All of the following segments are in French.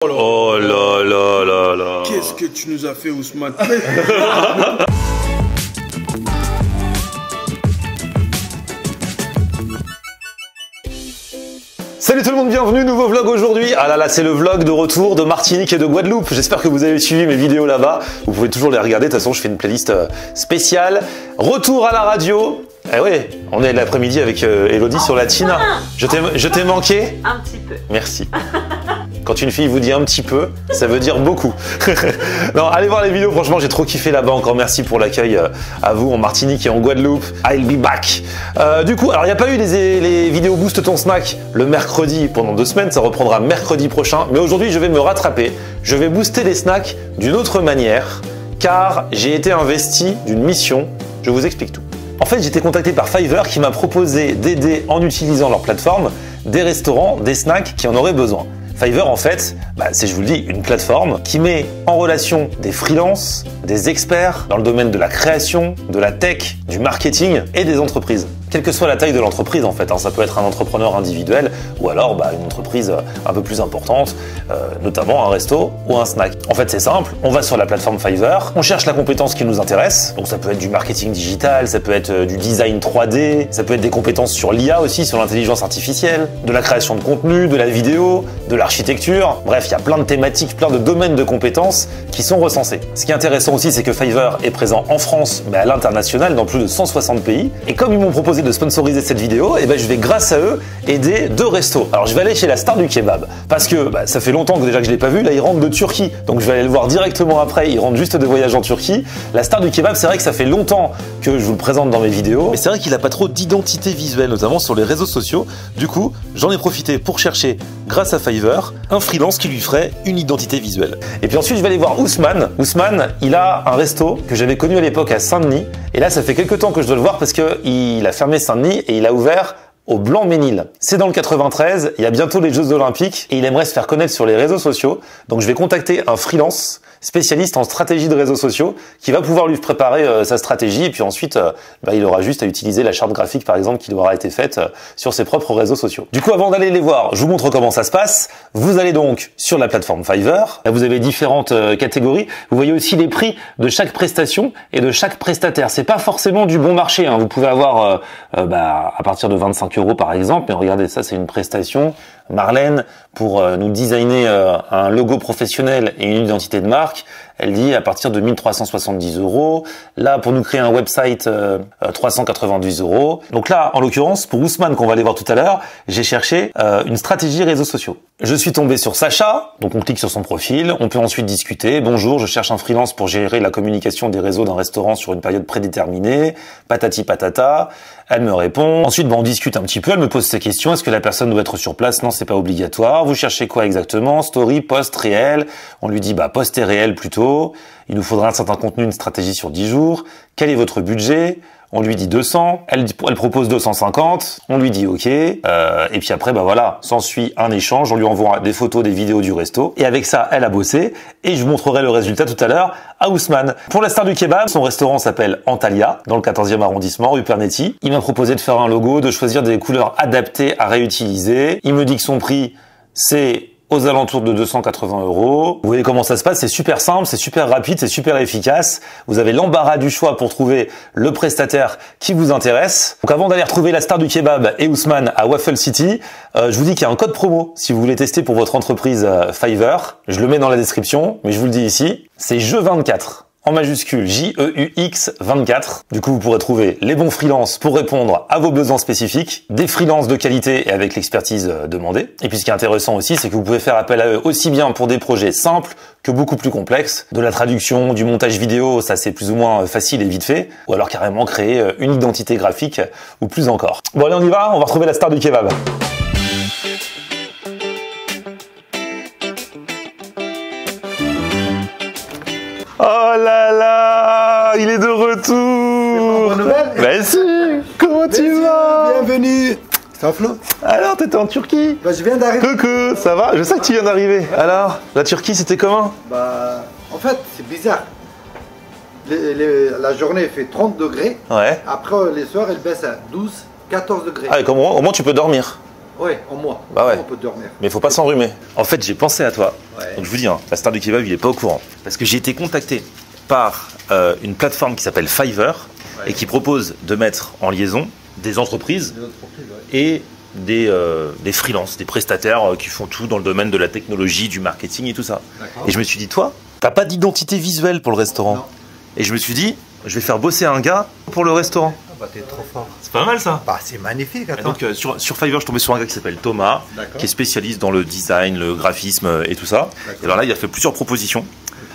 Oh là là là là. Qu'est-ce que tu nous as fait, Ousmane? Salut tout le monde, bienvenue, nouveau vlog aujourd'hui. Ah là là, c'est le vlog de retour de Martinique et de Guadeloupe. J'espère que vous avez suivi mes vidéos là-bas. Vous pouvez toujours les regarder, de toute façon je fais une playlist spéciale. Retour à la radio. Eh oui, on est l'après-midi avec Elodie sur la Tina. Je t'ai manqué? Un petit peu. Merci. Quand une fille vous dit un petit peu, ça veut dire beaucoup. Non, allez voir les vidéos, franchement j'ai trop kiffé là-bas. Encore merci pour l'accueil à vous en Martinique et en Guadeloupe. I'll be back. Du coup, alors il n'y a pas eu les vidéos Boost ton snack le mercredi pendant 2 semaines, ça reprendra mercredi prochain. Mais aujourd'hui je vais me rattraper, je vais booster les snacks d'une autre manière, car j'ai été investi d'une mission, je vous explique tout. En fait, j'ai été contacté par Fiverr qui m'a proposé d'aider en utilisant leur plateforme des restaurants, des snacks qui en auraient besoin. Fiverr, en fait, c'est, je vous le dis, une plateforme qui met en relation des freelances, des experts dans le domaine de la création, de la tech, du marketing et des entreprises. Quelle que soit la taille de l'entreprise, en fait, ça peut être un entrepreneur individuel ou alors une entreprise un peu plus importante, notamment un resto ou un snack. En fait, c'est simple, on va sur la plateforme Fiverr, on cherche la compétence qui nous intéresse, donc ça peut être du marketing digital, ça peut être du design 3D, ça peut être des compétences sur l'IA aussi, sur l'intelligence artificielle, de la création de contenu, de la vidéo, de l'architecture, bref, il y a plein de thématiques, plein de domaines de compétences qui sont recensés. Ce qui est intéressant aussi, c'est que Fiverr est présent en France, mais à l'international, dans plus de 160 pays, et comme ils m'ont proposé de sponsoriser cette vidéo, et je vais grâce à eux aider 2 restos. Alors je vais aller chez la star du kebab parce que ça fait longtemps que déjà que je l'ai pas vu, là il rentre de Turquie, donc je vais aller le voir directement après, il rentre juste de voyage en Turquie. La star du kebab, c'est vrai que ça fait longtemps que je vous le présente dans mes vidéos, mais c'est vrai qu'il a pas trop d'identité visuelle, notamment sur les réseaux sociaux. Du coup, j'en ai profité pour chercher, grâce à Fiverr, un freelance qui lui ferait une identité visuelle. Et puis ensuite je vais aller voir Ousmane. Ousmane, il a un resto que j'avais connu à l'époque à Saint-Denis, et là ça fait quelques temps que je dois le voir parce que il a fermé Saint-Denis et il a ouvert au Blanc-Ménil. C'est dans le 93, il y a bientôt les Jeux Olympiques et il aimerait se faire connaître sur les réseaux sociaux. Donc je vais contacter un freelance spécialiste en stratégie de réseaux sociaux qui va pouvoir lui préparer sa stratégie et puis ensuite il aura juste à utiliser la charte graphique par exemple qui aura été faite sur ses propres réseaux sociaux. Du coup, avant d'aller les voir, je vous montre comment ça se passe. Vous allez donc sur la plateforme Fiverr. Là, vous avez différentes catégories. Vous voyez aussi les prix de chaque prestation et de chaque prestataire. C'est pas forcément du bon marché, hein. Vous pouvez avoir à partir de 25 € par exemple, mais regardez ça, c'est une prestation. Marlène, pour nous designer un logo professionnel et une identité de marque, elle dit à partir de 1370 €. Là, pour nous créer un website, 390 €. Donc là, en l'occurrence, pour Ousmane, qu'on va aller voir tout à l'heure, j'ai cherché une stratégie réseaux sociaux. Je suis tombé sur Sacha, donc on clique sur son profil, on peut ensuite discuter. Bonjour, je cherche un freelance pour gérer la communication des réseaux d'un restaurant sur une période prédéterminée. Patati patata. Elle me répond. Ensuite, on discute un petit peu. Elle me pose ses questions. Est-ce que la personne doit être sur place? Non, c'est pas obligatoire. Vous cherchez quoi exactement? Story, post, réel. On lui dit, post et réel plutôt. Il nous faudra un certain contenu, une stratégie sur 10 jours. Quel est votre budget? On lui dit 200, elle propose 250, on lui dit OK, et puis après voilà, s'ensuit un échange, on lui envoie des photos, des vidéos du resto, et avec ça, elle a bossé, et je vous montrerai le résultat tout à l'heure à Ousmane. Pour la star du kebab, son restaurant s'appelle Antalya, dans le 14e arrondissement, rue Pernetti. Il m'a proposé de faire un logo, de choisir des couleurs adaptées à réutiliser. Il me dit que son prix, c'est aux alentours de 280 €. Vous voyez comment ça se passe, c'est super simple, c'est super rapide, c'est super efficace. Vous avez l'embarras du choix pour trouver le prestataire qui vous intéresse. Donc avant d'aller retrouver la star du kebab et Ousmane à Waffle City, je vous dis qu'il y a un code promo si vous voulez tester pour votre entreprise Fiverr. Je le mets dans la description, mais je vous le dis ici, c'est JEUX24. En majuscule, JEUX 24. Du coup, vous pourrez trouver les bons freelances pour répondre à vos besoins spécifiques, des freelances de qualité et avec l'expertise demandée. Et puis ce qui est intéressant aussi, c'est que vous pouvez faire appel à eux aussi bien pour des projets simples que beaucoup plus complexes. De la traduction, du montage vidéo, ça c'est plus ou moins facile et vite fait. Ou alors carrément créer une identité graphique ou plus encore. Bon allez, on y va, on va retrouver la star du kebab. Oh là là, il est de retour. Bonne nouvelle. Bah si, comment tu vas? Bienvenue. Ça va, Flo? Alors, t'étais en Turquie? Je viens d'arriver. Coucou, ça va? Je sais que tu viens d'arriver. Alors, la Turquie, c'était comment? En fait, c'est bizarre. La journée fait 30 degrés. Ouais. Après, les soirs, elle baisse à 12, 14 degrés. Ah, au moins tu peux dormir. Ouais, en mois. Bah ouais. On peut dormir. Mais faut pas s'enrhumer. En fait, j'ai pensé à toi. Ouais. Donc je vous dis, hein, la star du kebab, il est pas au courant. Parce que j'ai été contacté par une plateforme qui s'appelle Fiverr et qui propose de mettre en liaison des entreprises et des freelances, des prestataires qui font tout dans le domaine de la technologie, du marketing et tout ça. Et je me suis dit, toi, t'as pas d'identité visuelle pour le restaurant. Non. Et je me suis dit, je vais faire bosser un gars pour le restaurant. Ah bah t'es trop fort. C'est pas mal ça. Bah c'est magnifique, Et attends. donc sur Fiverr, je tombais sur un gars qui s'appelle Thomas, D'accord. qui est spécialiste dans le design, le graphisme et tout ça. Et alors là, il a fait plusieurs propositions.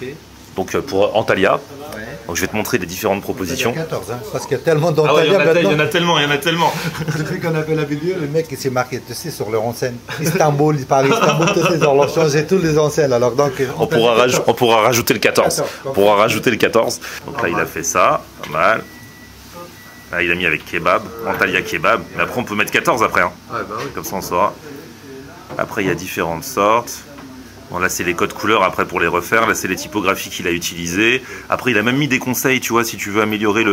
Ok. Donc pour Antalya, Ouais. donc je vais te montrer les différentes propositions. Il y a 14, hein, parce qu'il y a tellement Ah ouais, d'Antalya il y en maintenant. a tellement, il y en a tellement. Depuis qu'on a fait la vidéo, le mec il s'est marqué, tu sais, sur leur enseigne. Istanbul, il parle Istanbul, tu sais, ils ont changé tous les enseignes. Alors donc, On pourra rajouter le 14. 14, On pourra rajouter le 14. Donc là, il a fait ça, pas mal. Là, il a mis avec kebab, Antalya kebab. Mais après, on peut mettre 14 après. Hein. Ouais, bah oui. Comme ça, on saura. Après, il y a différentes sortes. Bon, là, c'est les codes couleurs après pour les refaire. Là, c'est les typographies qu'il a utilisées. Après, il a même mis des conseils, tu vois, si tu veux améliorer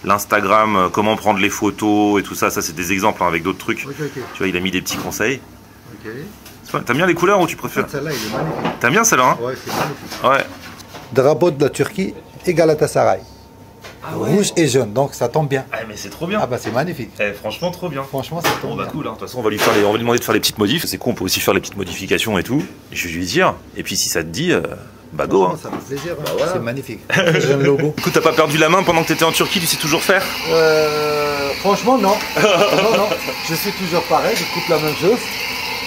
l'Instagram, comment prendre les photos et tout ça. Ça, c'est des exemples hein, avec d'autres trucs. Ok. Tu vois, il a mis des petits conseils. Ok. T'aimes bien les couleurs ou tu préfères? Celle-là, il est magnifique. T'aimes bien celle-là hein? Ouais, c'est magnifique. Ouais. Drapeau de la Turquie et Galatasaray. Rouge et jaune, donc ça tombe bien. Ah, mais c'est trop bien. Ah bah c'est magnifique. Franchement, trop bien. Franchement, ça Bon tombe bah bien. cool, hein. De toute façon on va lui demander de faire les petites modifs. C'est cool, on peut aussi faire les petites modifications et tout. Et je vais lui dire. Et puis si ça te dit, bah go. Hein. Ça me fait plaisir. Hein. voilà. C'est magnifique. J'ai un logo. Du coup, t'as pas perdu la main pendant que t'étais en Turquie, tu sais toujours faire? Franchement, non. non. Je suis toujours pareil, je coupe la même chose.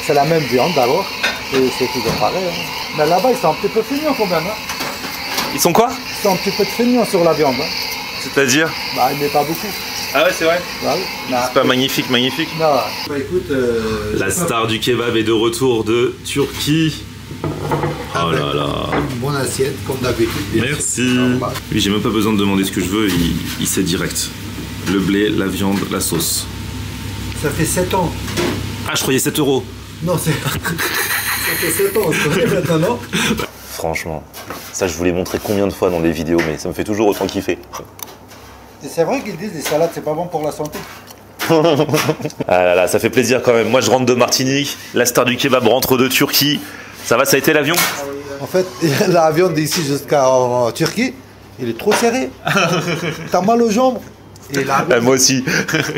C'est la même viande d'abord. Et c'est toujours pareil. Hein. Mais là-bas, ils sont un petit peu feignants quand même. Hein. Ils sont quoi? Ils sont un petit peu feignants sur la viande. Hein. C'est-à-dire? Bah, il n'est pas beaucoup. Ah ouais, c'est vrai. Bah, oui. C'est pas magnifique, magnifique. Non. Bah, écoute, La star du kebab est de retour de Turquie. Oh là là. une bonne assiette, comme d'habitude. Merci. Normal. Oui, j'ai même pas besoin de demander ce que je veux, il sait direct. Le blé, la viande, la sauce. Ça fait 7 ans. Ah, je croyais 7 €. Non, c'est. Ça fait 7 ans, on se connaît maintenant, non? Franchement, ça je vous l'ai montré combien de fois dans les vidéos, mais ça me fait toujours autant kiffer. Et c'est vrai qu'ils disent que les salades, c'est pas bon pour la santé. Ah là là, ça fait plaisir quand même. Moi je rentre de Martinique, la star du kebab rentre de Turquie. Ça va, ça a été l'avion? En fait, la viande d'ici jusqu'en Turquie, il est trop serré. T'as mal aux jambes. Et la viande- Moi aussi.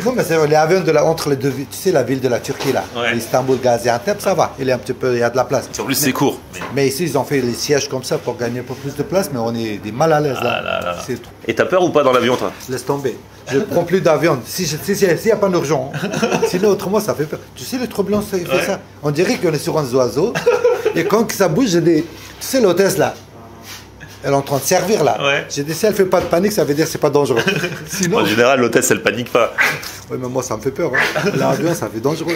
Non, mais c'est vrai, les avions entre les deux villes, tu sais, la ville de la Turquie là, Ouais. Istanbul, Gaziantep, ça va. Il est un petit peu, il y a de la place. En plus c'est court. Mais ici, ils ont fait les sièges comme ça pour gagner un peu plus de place, mais on est des mal à l'aise là. Ah là là. C'est- Et t'as peur ou pas dans l'avion toi? Laisse tomber. Je ne prends plus d'avion. S'il n'y a pas d'urgence. Sinon, autrement, ça fait peur. Tu sais, les turbulences, ça fait ça. On dirait qu'on est sur un oiseau. Et quand ça bouge, j'ai des. Tu sais, l'hôtesse là. Elle est en train de servir là. Ouais. J'ai dit, si elle ne fait pas de panique, ça veut dire que c'est pas dangereux. Sinon. En général l'hôtesse elle panique pas. Oui, mais moi, ça me fait peur. Hein. L'avion, ça fait dangereux.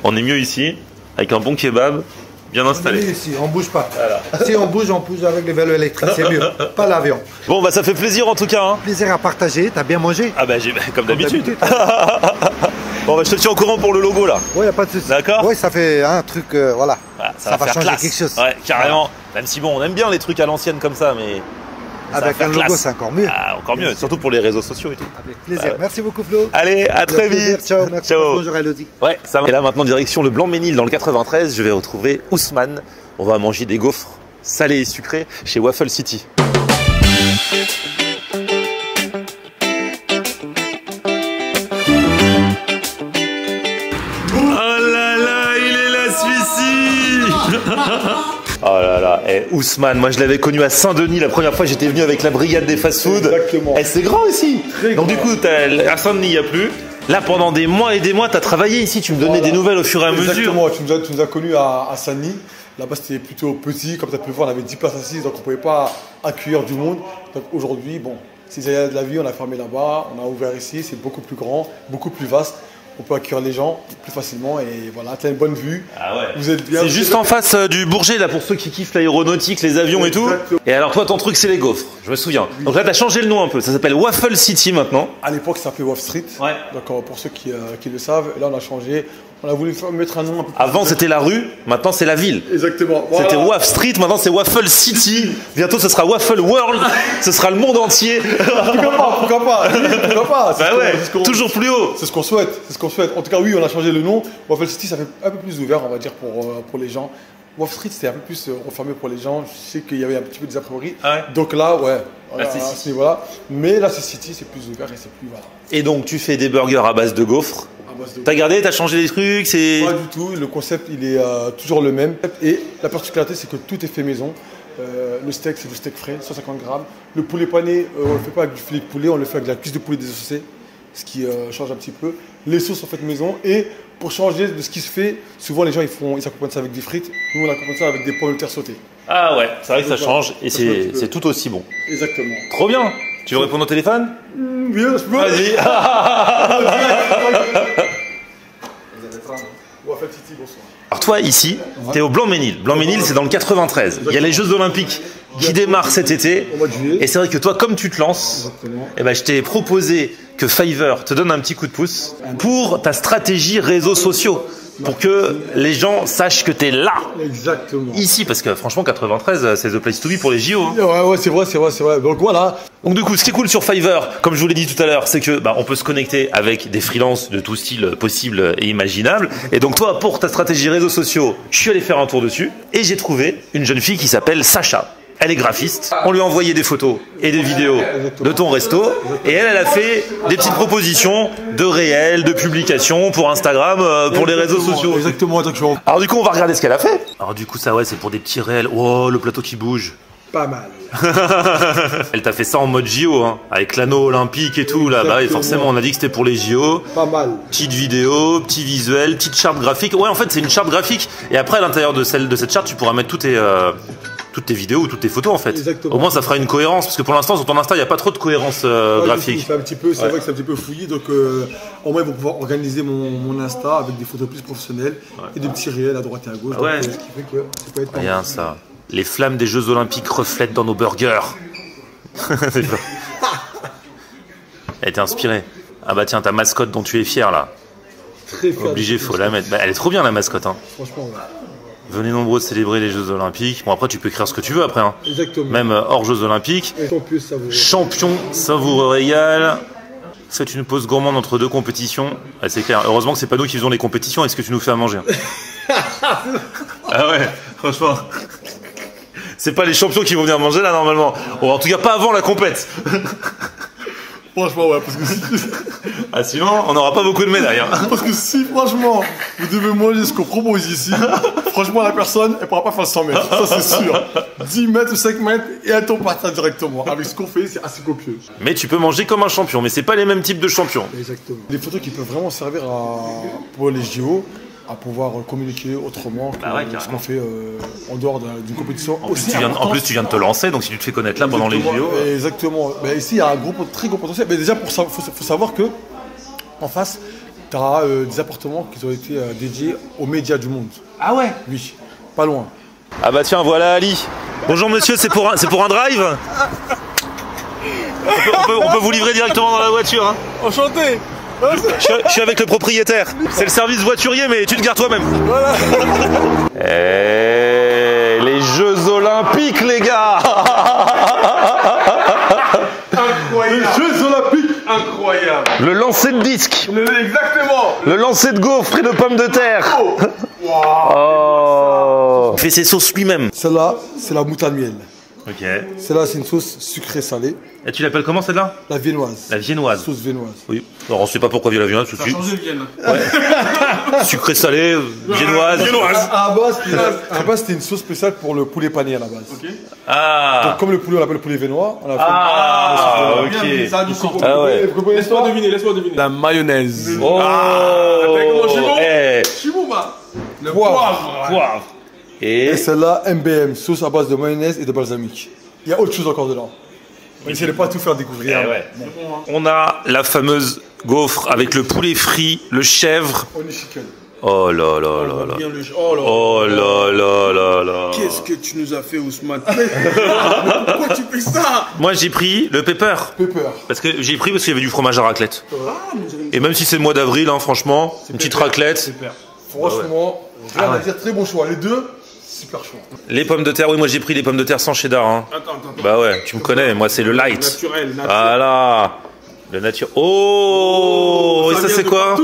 On est mieux ici, avec un bon kebab, bien On est installé. ici, on bouge pas. Si on bouge avec les vélos électriques, c'est mieux. Pas l'avion. Bon bah ça fait plaisir en tout cas. Hein. Plaisir à partager. T'as bien mangé? Ah bah j'ai comme d'habitude. D'habitude. Bon bah je te tiens au courant pour le logo là. Oui, y a pas de souci. D'accord. Oui, ça fait un truc, voilà. Voilà, Ça va faire changer classe. quelque chose. Ouais, carrément. Même si bon, on aime bien les trucs à l'ancienne comme ça, mais ça va Avec faire un logo, classe. c'est encore mieux. Ah, encore mieux, surtout pour les réseaux sociaux et tout. Avec plaisir. Merci beaucoup, Flo. Allez, à très Avec plaisir. vite. Ciao. Merci. Ciao. Bonjour, Elodie. Ouais, ça va. Et là maintenant direction le Blanc-Ménil dans le 93, je vais retrouver Ousmane. On va manger des gaufres salés et sucrés chez Waffle City. Oh là là, il est là celui-ci. Oh là là, Ousmane, moi je l'avais connu à Saint-Denis la première fois, j'étais venu avec la brigade des fast-food. Exactement. C'est grand ici. Donc du coup, à Saint-Denis, il n'y a plus. Là, pendant des mois et des mois, tu as travaillé ici, tu me donnais des nouvelles au fur et à mesure. Exactement, tu nous as connus à Saint-Denis. Là-bas, c'était plutôt petit. Comme tu as pu le voir, on avait 10 places assises, donc on ne pouvait pas accueillir du monde. Donc aujourd'hui, bon, c'est de la vie, on a fermé là-bas, on a ouvert ici, c'est beaucoup plus grand, beaucoup plus vaste. On peut accueillir les gens plus facilement et voilà, tu as une bonne vue. Ah ouais. Vous êtes bien. C'est juste en face du Bourget, là, pour ceux qui kiffent l'aéronautique, les avions et tout. Exactement. Et alors, toi, ton truc, c'est les gaufres, je me souviens. Donc là, tu as changé le nom un peu, ça s'appelle Waffle City maintenant. À l'époque, ça s'appelait Wall Street. Ouais. Donc pour ceux qui le savent, là on a changé. On a voulu mettre un nom un peu plus... Avant c'était la rue, maintenant c'est la ville. Exactement. Voilà. C'était Waffle Street, maintenant c'est Waffle City. Bientôt ce sera Waffle World, ce sera le monde entier. Pourquoi pas. Bah ouais, toujours plus haut. C'est ce qu'on souhaite. En tout cas, oui, on a changé le nom. Waffle City, ça fait un peu plus ouvert, on va dire, pour les gens. Waffle Street, c'était un peu plus refermé pour les gens. Je sais qu'il y avait un petit peu des a priori. Ah ouais. Donc là, ouais. Là, c'est City. Voilà. Mais là, c'est City, c'est plus ouvert et c'est plus... Voilà. Et donc tu fais des burgers à base de gaufres. T'as gardé, t'as changé les trucs, c'est... Pas du tout, le concept il est toujours le même. Et la particularité c'est que tout est fait maison. Le steak c'est du steak frais, 150 grammes. Le poulet pané, on ne le fait pas avec du filet de poulet, on le fait avec de la cuisse de poulet désossée, ce qui change un petit peu. Les sauces sont faites maison et pour changer de ce qui se fait, souvent les gens ils accompagnent ça avec des frites. Nous on accompagne ça avec des pommes de terre sautées. Ah ouais, c'est vrai que ça change et c'est tout aussi bon. Exactement. Trop bien. Tu veux répondre au téléphone? Oui, je peux. Vas-y. Alors toi ici, t'es au Blanc-Ménil. Blanc-Ménil c'est dans le 93. Il y a les Jeux Olympiques qui démarrent cet été. Et c'est vrai que toi comme tu te lances, eh ben, je t'ai proposé que Fiverr te donne un petit coup de pouce pour ta stratégie réseaux sociaux. Pour que les gens sachent que t'es là. Exactement. Ici, parce que franchement 93 c'est the place to be pour les JO. Hein. Ouais, c'est vrai. Donc voilà. Donc du coup, ce qui est cool sur Fiverr, comme je vous l'ai dit tout à l'heure, c'est que on peut se connecter avec des freelances de tout style possible et imaginable. Et donc toi, pour ta stratégie réseaux sociaux, je suis allé faire un tour dessus et j'ai trouvé une jeune fille qui s'appelle Sacha. Elle est graphiste. On lui a envoyé des photos et des vidéos de ton resto. Et elle a fait des petites propositions de réels, de publications pour Instagram, pour les réseaux sociaux. Exactement. Alors du coup, on va regarder ce qu'elle a fait. Alors du coup, ça ouais, c'est pour des petits réels. Oh, le plateau qui bouge. Pas mal. Elle t'a fait ça en mode JO, hein, avec l'anneau olympique et tout là. Bah, et forcément, on a dit que c'était pour les JO. Pas mal. Petite vidéo, petit visuel, petite charte graphique. Ouais, en fait, c'est une charte graphique. Et après, à l'intérieur de cette charte, tu pourras mettre toutes tes vidéos ou toutes tes photos en fait. Exactement. Au moins, ça fera une cohérence parce que pour l'instant, sur ton Insta, il n'y a pas trop de cohérence graphique. C'est vrai que c'est un petit peu fouillé. Donc, au moins, ils vont pouvoir organiser mon Insta avec des photos plus professionnelles et des petits réels à droite et à gauche. Ouais. Donc, ce qui fait que ça peut être pas mal. Regarde ça. Les flammes des Jeux Olympiques reflètent dans nos burgers. Elle t'est inspirée. Ah bah tiens, ta mascotte dont tu es fier là. Très fier. Obligé, faut la mettre. Bah, elle est trop bien la mascotte. Hein. Franchement, ouais. Venez nombreux célébrer les Jeux Olympiques. Bon après tu peux écrire ce que tu veux après. Hein. Exactement. Même hors Jeux Olympiques. Champion savoureux régal. C'est une pause gourmande entre deux compétitions. Ah, c'est clair. Heureusement que c'est pas nous qui faisons les compétitions. Est-ce que tu nous fais à manger? Ah ouais, franchement. C'est pas les champions qui vont venir manger là normalement. Bon, en tout cas pas avant la compète. Franchement, ouais, parce que si... Ah sinon, on n'aura pas beaucoup de médailles. Hein. Parce que si, franchement, vous devez manger ce qu'on propose ici, franchement, la personne, elle pourra pas faire 100 mètres, ça c'est sûr. 10 mètres ou 5 mètres, et elle tombe par terre directement. Avec ce qu'on fait, c'est assez copieux. Mais tu peux manger comme un champion, mais c'est pas les mêmes types de champions. Exactement. Des photos qui peuvent vraiment servir pour les JO, à pouvoir communiquer autrement que ce qu'on fait en dehors d'une compétition. En plus, tu viens de te lancer, donc si tu te fais connaître là pendant les JO. Exactement. Mais ici, il y a un très gros potentiel. Mais déjà, faut savoir que en face, tu as des appartements qui ont été dédiés aux médias du monde. Ah ouais? Oui, pas loin. Ah bah tiens, voilà Ali. Bonjour monsieur, c'est pour un drive? On peut vous livrer directement dans la voiture. Hein. Enchanté. Je suis avec le propriétaire. C'est le service voiturier, mais tu te gares toi-même. Voilà. Les Jeux Olympiques, les gars. Incroyable. Les Jeux Olympiques, incroyable. Le lancer de disque. Exactement. Le lancer de gaufres et de pommes de terre. Oh. Wow. Oh. Il fait ses sauces lui-même. Celle-là, c'est la moutarde miel. Ok. Celle-là, c'est une sauce sucrée salée. Et tu l'appelles comment celle-là? La viennoise. La viennoise. Sauce viennoise. Oui. Alors on sait pas pourquoi vient la viennoise, Ça a changé le Vienne. Ouais. Sucré salé, viennoise. À la base, c'était une sauce spéciale pour le poulet pané à la base. Ok. Ah. Donc, comme le poulet, on l'appelle le poulet viennois. On a fait Ah, ok. Ça a du sens. Ah ouais. Laisse-moi deviner. La mayonnaise. Oh. T'as comment, Chimon? Eh. Chimouma. Le Poivre. Poivre. Et Et celle-là, MBM, sauce à base de mayonnaise et de balsamique. Il y a autre chose encore dedans. Essayez de pas tout faire découvrir. Eh ouais. On a la fameuse gaufre avec le poulet frit, le chèvre. On est chicken. Oh là là là là. Bien le... Oh là. Oh là là là là. Qu'est-ce que tu nous as fait, Ousmane? Pourquoi tu fais ça? Moi j'ai pris le pepper. Pepper. Parce que j'ai pris parce qu'il y avait du fromage à raclette. Ah, mais j'avais une... Et même si c'est le mois d'avril, hein, franchement, une petite raclette. Franchement, rien à dire, très bon choix. Les deux, super choix. Les pommes de terre, oui, moi j'ai pris les pommes de terre sans cheddar. Hein. Attends. Bah ouais, tu me connais, moi c'est le light. Naturel. Voilà. Le nature. Oh, et ça c'est quoi?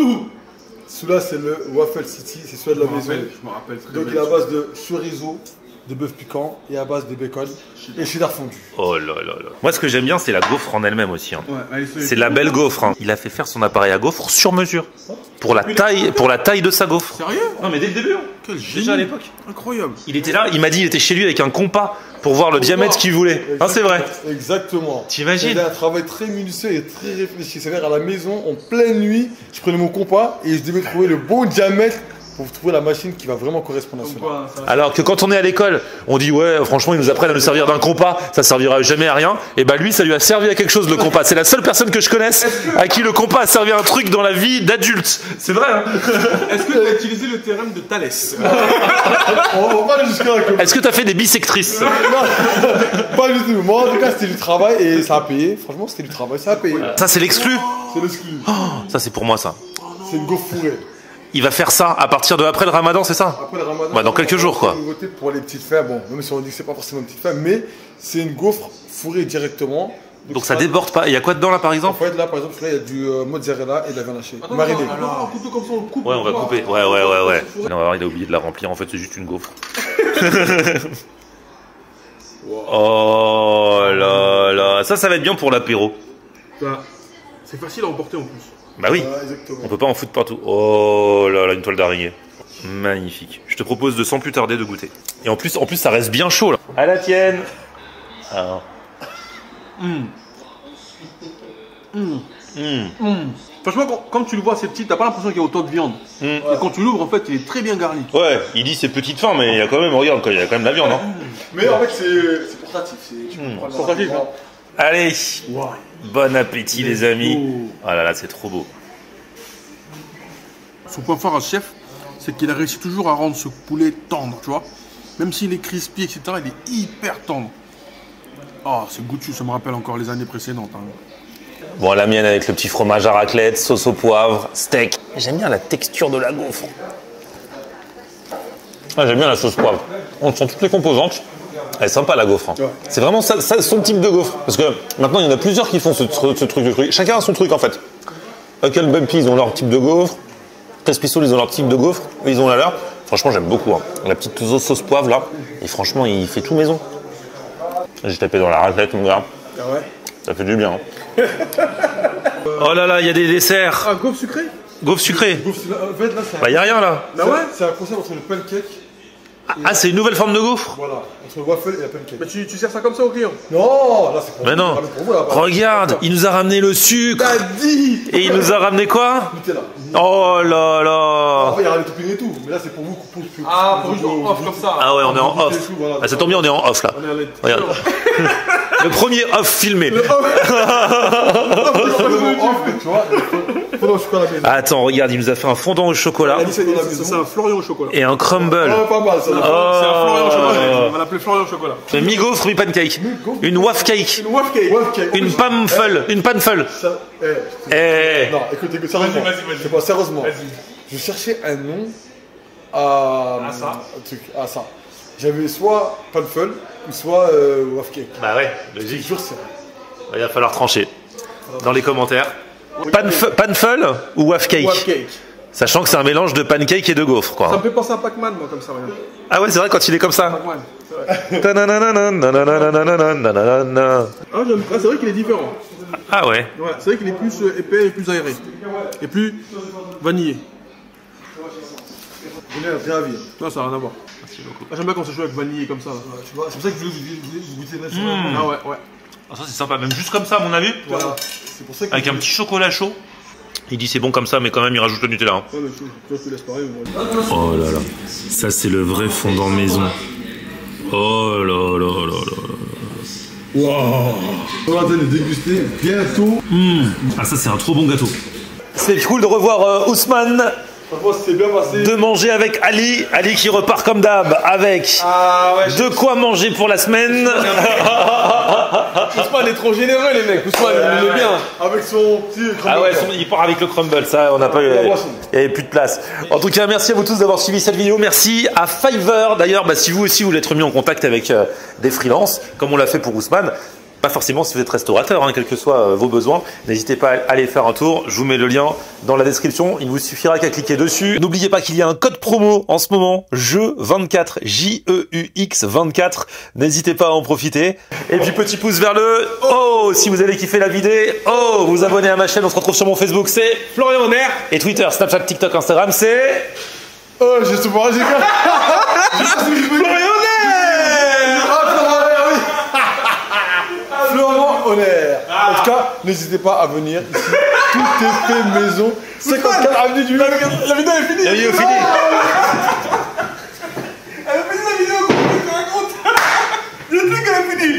Celui-là, c'est le Waffle City, c'est celui de la maison. Je me rappelle très Donc, il est à base de chorizo, de bœuf piquant et à base de bacon et cheddar fondu. Oh là là là. Moi ce que j'aime bien, c'est la gaufre en elle-même aussi. Hein. Ouais, C'est la belle gaufre. Hein. Il a fait faire son appareil à gaufre sur mesure. Pour la taille de sa gaufre. Sérieux? Non mais dès le début. Hein. Quel Déjà génie. à l'époque. Incroyable. Il était là, il m'a dit il était chez lui avec un compas pour voir le diamètre qu'il voulait. Ah c'est vrai. Exactement. T'imagines? C'était un travail très minutieux et très réfléchi. C'est-à-dire à la maison, en pleine nuit, je prenais mon compas et je devais trouver le bon diamètre pour trouver la machine qui va vraiment correspondre à cela. Alors que quand on est à l'école, on dit ouais franchement ils nous apprennent à nous servir d'un compas, ça servira jamais à rien. Et bah lui ça lui a servi à quelque chose le compas. C'est la seule personne que je connaisse à qui le compas a servi à un truc dans la vie d'adulte. C'est vrai hein. Est-ce que tu as utilisé le théorème de Thalès? On va pas aller jusqu'à là. Est-ce que t'as fait des bisectrices? Non, pas du tout. Moi en tout cas c'était du travail et ça a payé. Franchement c'était du travail, ça a payé. Ça c'est l'exclu. C'est l'exclu. Ça c'est pour moi ça. C'est une gaufre fourrée. Il va faire ça à partir de après le ramadan, c'est ça? Après le ramadan, Bah, dans quelques jours, quoi. C'est une nouveauté pour les petites fèves. Bon, même si on dit que c'est pas forcément une petite fève, mais c'est une gaufre fourrée directement. Donc ça déborde pas. Il y a quoi dedans là par En exemple? fait, là par exemple, là, il y a du mozzarella et de la viande hachée. Marinée. Alors, un couteau comme ça, on le coupe. Ouais on va couper. Ouais. Non, on va voir, il a oublié de la remplir. En fait c'est juste une gaufre. Oh là là. Ça va être bien pour l'apéro. C'est facile à emporter en plus. Bah oui. Exactement. On peut pas en foutre partout. Oh là là, une toile d'araignée. Magnifique. Je te propose de sans plus tarder de goûter. Et en plus ça reste bien chaud là. À la tienne. Alors. Franchement, comme tu le vois, c'est petit, t'as pas l'impression qu'il y a autant de viande. Et quand tu l'ouvres, en fait, il est très bien garni. Ouais, il dit c'est petite faim, mais il y a quand même, regarde, il y a quand même de la viande. Hein. Mais en fait, c'est portatif. Tu peux prendre Portatif, hein. Allez, bon appétit les amis. Oh là là, c'est trop beau. Son point fort à ce chef, c'est qu'il a réussi toujours à rendre ce poulet tendre, tu vois. Même s'il est crispy, etc., il est hyper tendre. Oh, c'est goûtu, ça me rappelle encore les années précédentes. Hein. Bon, la mienne avec le petit fromage à raclette, sauce au poivre, steak. J'aime bien la texture de la gaufre. Ah, j'aime bien la sauce poivre. On sent toutes les composantes. Elle est sympa la gaufre. Hein. Ouais. C'est vraiment ça, son type de gaufre. Parce que maintenant, il y en a plusieurs qui font ce truc. Chacun a son truc en fait. Huckle Bumpy, ils ont leur type de gaufre. Crispy Soul, ils ont leur type de gaufre. Ils ont la leur. Franchement, j'aime beaucoup. Hein. La petite sauce poivre là. Et franchement, il fait tout maison. J'ai tapé dans la raclette, mon gars. Ah ouais. Ça fait du bien. Hein. Oh là là, il y a des desserts. Ah, gaufre sucrée? Gaufre sucrée. En fait, là, c'est Bah, il n'y a rien là. Bah ouais. C'est un concept entre le pancake. Ah, c'est une nouvelle forme de gaufre? Voilà, entre le waffle et la pancake. Mais tu sers ça comme ça au client? Non, là c'est pour Mais vous. non. Ah, mais pour vous, là, Regarde, il nous a ramené le sucre. T'as dit. Et il nous a ramené quoi? Nutella. Oh là là. Après, il y aura les toppings et tout. Mais là, c'est pour vous couper. Ah, pour juste en off comme ça. Ah ouais, on est en off. Ah, ça tombe bien, on est en off là. On est à l'aide. Regarde. Le premier off filmé. Attends, regarde, il nous a fait un fondant au chocolat C'est un Florian au chocolat. et un crumble. Pas mal, ça. C'est un Florian au chocolat. On va l'appeler Florian au chocolat. Mi-gaufre, mi-pancake. Une waff cake. Une waff cake. Une pamfle. Une panfle. Eh. Non, écoute, sérieusement. Vas-y. C'est pas sérieusement. Je cherchais un nom à ça. J'avais soit panfle ou soit waff cake. Bah ouais, Je te logique. jure, c'est vrai. Il va falloir trancher dans les commentaires. Panfle ou waff cake? Waff cake. Sachant que c'est un mélange de pancake et de gaufre, Ça me quoi. fait penser à Pac-Man, moi, comme ça, regarde. Ah ouais, c'est vrai quand il est comme ça. Pac-Man. Ah, c'est vrai qu'il est différent. ouais. Ouais, c'est vrai qu'il est plus épais et plus aéré. Et plus vanillé. Je n'ai rien à dire. Non, ça n'a rien à voir. Ah, j'aime bien quand c'est chaud avec vanillé comme ça. Là. Tu vois, c'est pour ça que je voulais vous goûter là. Ah ouais. Ah, ça c'est sympa, même juste comme ça à mon avis. Voilà. C'est pour ça que. Avec un petit chocolat chaud. Il dit c'est bon comme ça, mais quand même il rajoute le Nutella. Hein. Ouais, mais je te laisse pareil. Oh là là, ça c'est le vrai fondant maison. Oh là là là là. Waouh. On va le déguster bientôt. Ah ça c'est un trop bon gâteau. C'est cool de revoir Ousmane Franchement, c'est bien passé. De manger avec Ali. Ali qui repart comme d'hab avec de quoi manger pour la semaine. Ousmane est trop généreux, les mecs. Ousmane, il est bien. Avec son petit crumble. Ah ouais, il part avec le crumble, ça on n'a pas eu. Il n'y avait plus de place. En tout cas, merci à vous tous d'avoir suivi cette vidéo. Merci à Fiverr. D'ailleurs, si vous aussi vous voulez être mis en contact avec des freelances, comme on l'a fait pour Ousmane, pas forcément si vous êtes restaurateur, hein, quels que soient vos besoins, n'hésitez pas à aller faire un tour. Je vous mets le lien dans la description. Il ne vous suffira qu'à cliquer dessus. N'oubliez pas qu'il y a un code promo en ce moment, JEUX24, J-E-U-X 24. N'hésitez pas à en profiter. Et puis petit pouce vers le haut si vous avez kiffé la vidéo. Oh, vous abonnez à ma chaîne. On se retrouve sur mon Facebook, c'est Florian Honner. Et Twitter, Snapchat, TikTok, Instagram, c'est Oh, j'ai tout pas, j'ai Florian Honner. En tout cas, n'hésitez pas à venir ici. Tout est fait maison. 54 avenue du. La vidéo est finie. la vidéo finie. Elle a fini la vidéo, tu te racontes. Je sais qu'elle a fini.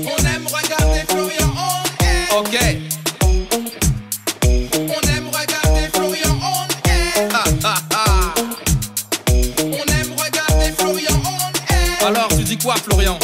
On aime regarder Florian Honner. Ok. On aime regarder Florian Honner. On aime regarder Florian Honner. Alors tu dis quoi, Florian?